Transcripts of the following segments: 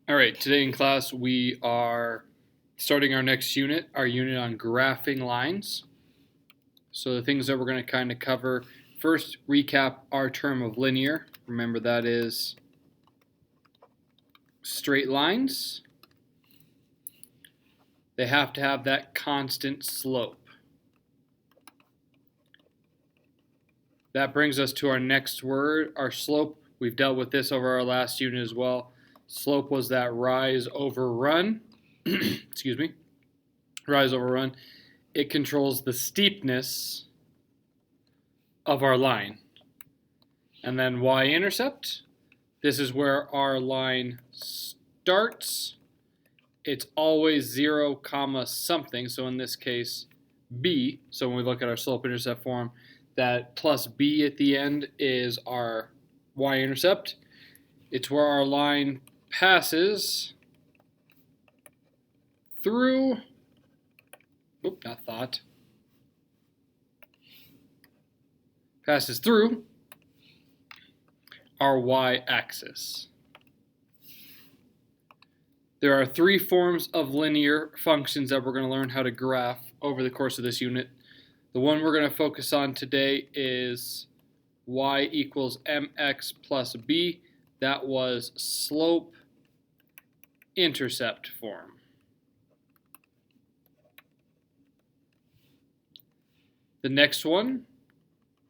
All right, today in class we are starting our next unit, our unit on graphing lines. So the things that we're going to kind of cover, first recap our term of linear. Remember that is straight lines. They have to have that constant slope. That brings us to our next word, our slope. We've dealt with this over our last unit as well. Slope was that rise over run. Excuse me. Rise over run. It controls the steepness of our line. And then y-intercept. This is where our line starts. It's always 0, comma something. So in this case, b. So when we look at our slope-intercept form, that plus b at the end is our y-intercept. It's where our line passes through, passes through our y-axis. There are three forms of linear functions that we're going to learn how to graph over the course of this unit. The one we're going to focus on today is y equals mx plus b. That was slope-intercept form. The next one,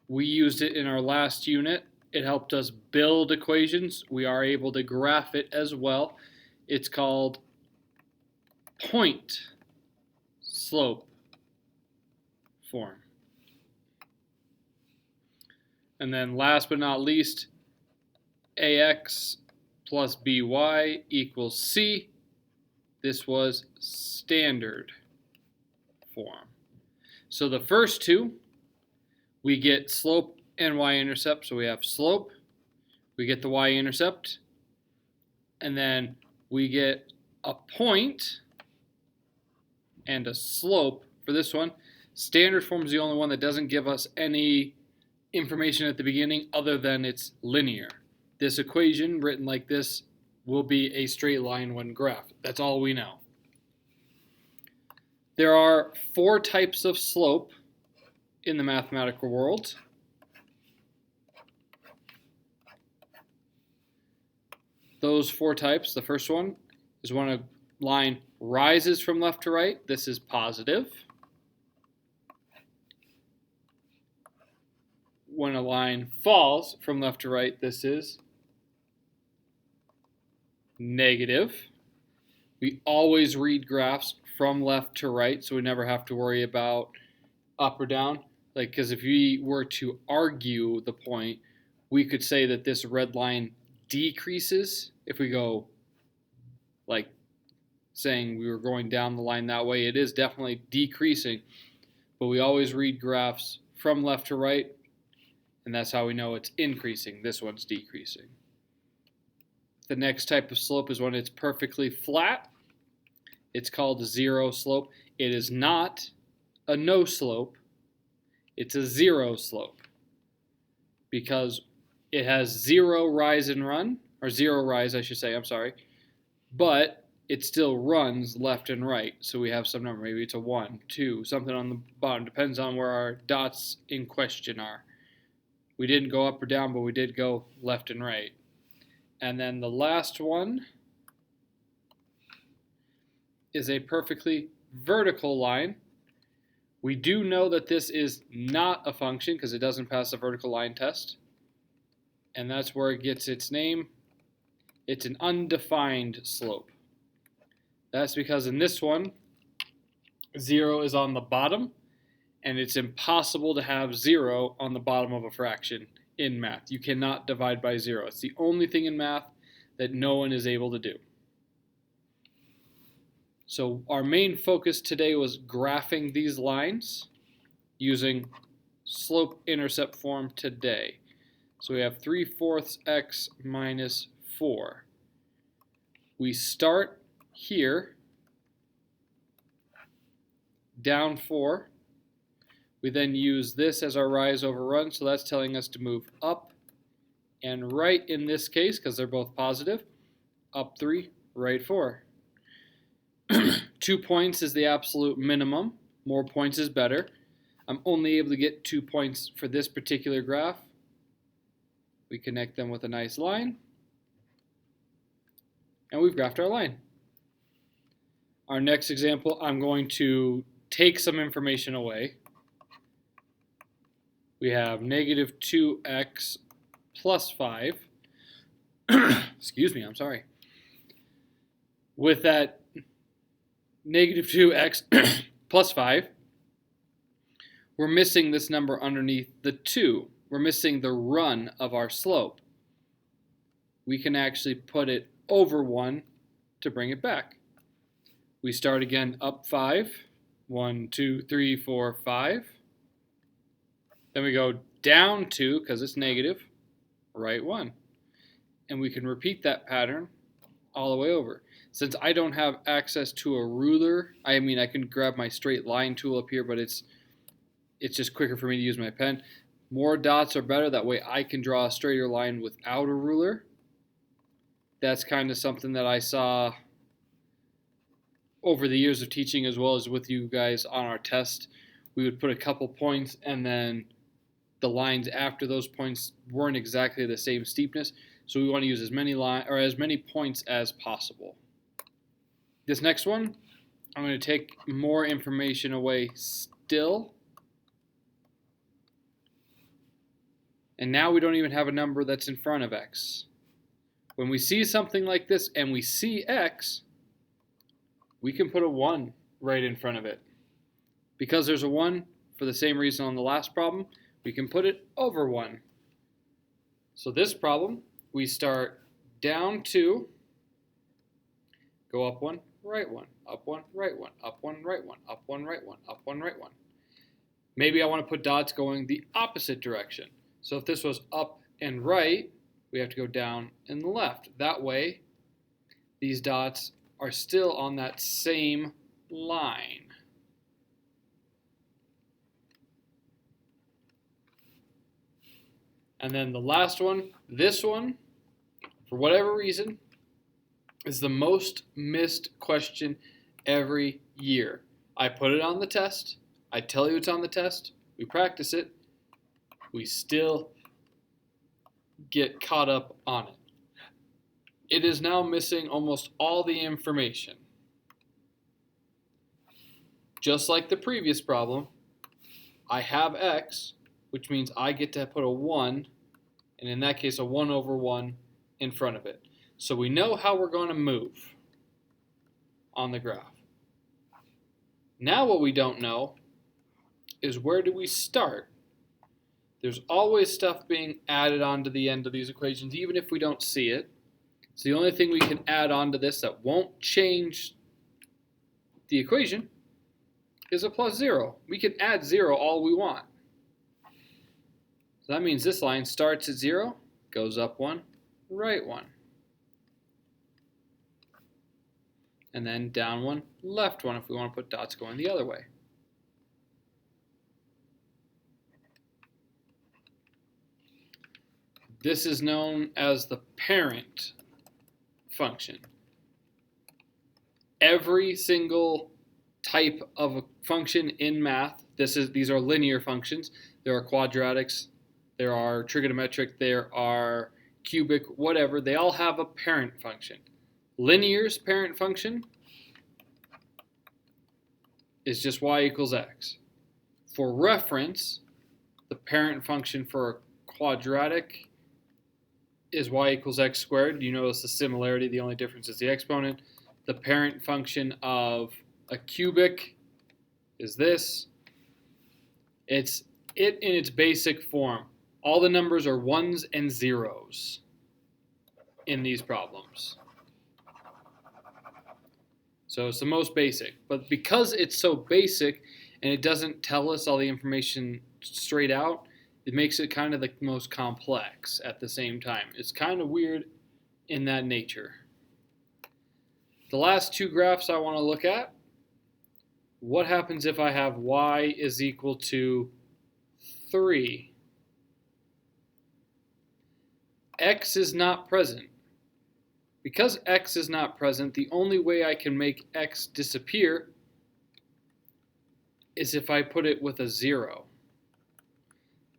we used it in our last unit. It helped us build equations. We are able to graph it as well. It's called point slope form. And then last but not least, ax plus by equals c. This was standard form. So the first two, we get slope and y-intercept. So we have slope, we get the y-intercept, and then we get a point and a slope for this one. Standard form is the only one that doesn't give us any information at the beginning other than it's linear. This equation written like this will be a straight line when graphed. That's all we know. There are four types of slope in the mathematical world. Those four types, the first one is when a line rises from left to right. This is positive. When a line falls from left to right, this is negative. We always read graphs from left to right, so we never have to worry about up or down. Because if we were to argue the point, we could say that this red line decreases if we go like saying we were going down the line that way. It is definitely decreasing, but we always read graphs from left to right, and that's how we know it's increasing. This one's decreasing. The next type of slope is when it's perfectly flat. It's called zero slope. It is not a no slope. It's a zero slope because it has zero rise and run, or zero rise, I should say, I'm sorry, but it still runs left and right. So we have some number, maybe it's a 1, 2, something on the bottom. Depends on where our dots in question are. We didn't go up or down, but we did go left and right. And then the last one is a perfectly vertical line. We do know that this is not a function because it doesn't pass the vertical line test. And that's where it gets its name. It's an undefined slope. That's because in this one, 0 is on the bottom, and it's impossible to have 0 on the bottom of a fraction in math. You cannot divide by 0. It's the only thing in math that no one is able to do. So our main focus today was graphing these lines using slope-intercept form today. So we have 3/4 x minus 4. We start here, down 4. We then use this as our rise over run, so that's telling us to move up and right in this case, because they're both positive, up 3, right 4. 2 points is the absolute minimum. More points is better. I'm only able to get 2 points for this particular graph. We connect them with a nice line. And we've graphed our line. Our next example, I'm going to take some information away. We have negative 2x plus 5. Excuse me, I'm sorry. With that negative 2x plus 5, we're missing this number underneath the 2. We're missing the run of our slope. We can actually put it over 1 to bring it back. We start again up 5. 1, 2, 3, 4, 5. Then we go down 2 because it's negative, right 1. And we can repeat that pattern all the way over. Since I don't have access to a ruler, I can grab my straight line tool up here, but it's just quicker for me to use my pen. More dots are better, that way I can draw a straighter line without a ruler. That's kind of something that I saw over the years of teaching, as well as with you guys on our test. We would put a couple points, and then the lines after those points weren't exactly the same steepness, so we want to use as many points as possible. This next one, I'm going to take more information away still. And now we don't even have a number that's in front of x. When we see something like this and we see x, we can put a 1 right in front of it. Because there's a 1, for the same reason on the last problem, we can put it over 1. So this problem, we start down 2, go up 1, right 1, up 1, right 1, up 1, right 1, up 1, right 1, up 1, right 1. Maybe I want to put dots going the opposite direction. So if this was up and right, we have to go down and left. That way, these dots are still on that same line. And then the last one, this one, for whatever reason, is the most missed question every year. I put it on the test. I tell you it's on the test. We practice it. We still get caught up on it. It is now missing almost all the information. Just like the previous problem, I have x, which means I get to put a 1, and in that case a 1 over 1 in front of it. So we know how we're going to move on the graph. Now what we don't know is, where do we start? There's always stuff being added onto the end of these equations, even if we don't see it. So the only thing we can add onto this that won't change the equation is a plus 0. We can add 0 all we want. So that means this line starts at 0, goes up 1, right 1. And then down 1, left 1 if we want to put dots going the other way. This is known as the parent function. Every single type of a function in math, these are linear functions. There are quadratics, there are trigonometric, there are cubic, whatever. They all have a parent function. Linear's parent function is just y equals x. For reference, the parent function for a quadratic is y equals x squared. You notice the similarity, the only difference is the exponent. The parent function of a cubic is this. It's it in its basic form. All the numbers are 1s and 0s in these problems. So it's the most basic. But because it's so basic and it doesn't tell us all the information straight out, it makes it kind of the most complex at the same time. It's kind of weird in that nature. The last two graphs I want to look at. What happens if I have y is equal to 3? X is not present Because x is not present, the only way I can make x disappear is if I put it with a 0.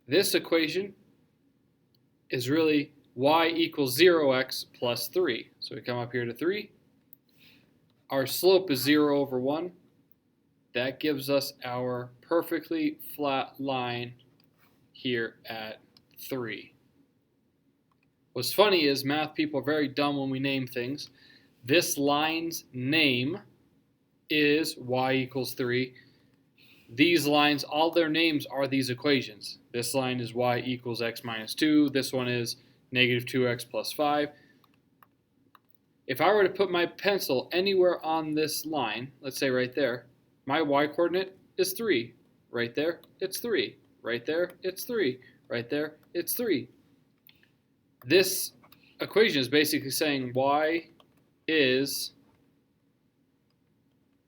This equation is really y equals 0x plus 3. So we come up here to 3. Our slope is 0 over 1. That gives us our perfectly flat line here at 3. What's funny is math people are very dumb when we name things. This line's name is y equals 3. These lines, all their names are these equations. This line is y equals x minus 2. This one is negative 2x plus 5. If I were to put my pencil anywhere on this line, let's say right there, my y-coordinate is 3. Right there, it's 3. Right there, it's 3. Right there, it's 3. This equation is basically saying y is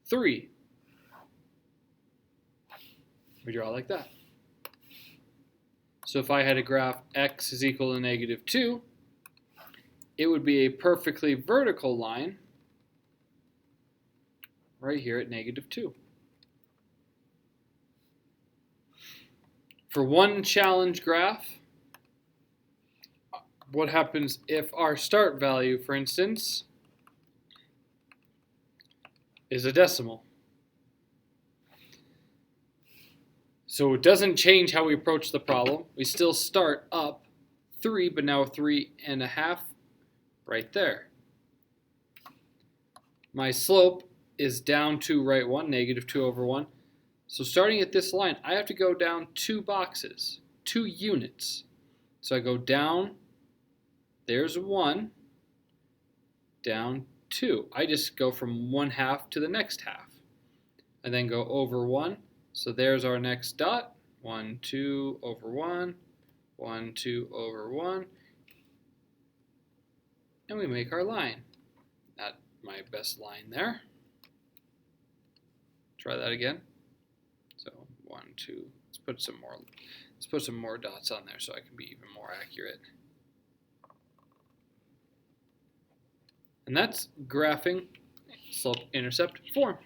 3. We draw like that. So if I had a graph x is equal to negative 2, it would be a perfectly vertical line right here at negative 2. For one challenge graph, what happens if our start value, for instance, is a decimal? So it doesn't change how we approach the problem. We still start up 3, but now 3.5 right there. My slope is down 2 right 1, negative 2 over 1. So starting at this line, I have to go down 2 boxes, 2 units. So I go down, there's 1, down 2. I just go from 1/2 to the next half. And then go over 1. So there's our next dot. 1, 2 over 1, 1, 2 over 1. And we make our line. Not my best line there. Try that again. So 1, 2. Let's put some more dots on there so I can be even more accurate. And that's graphing slope-intercept form.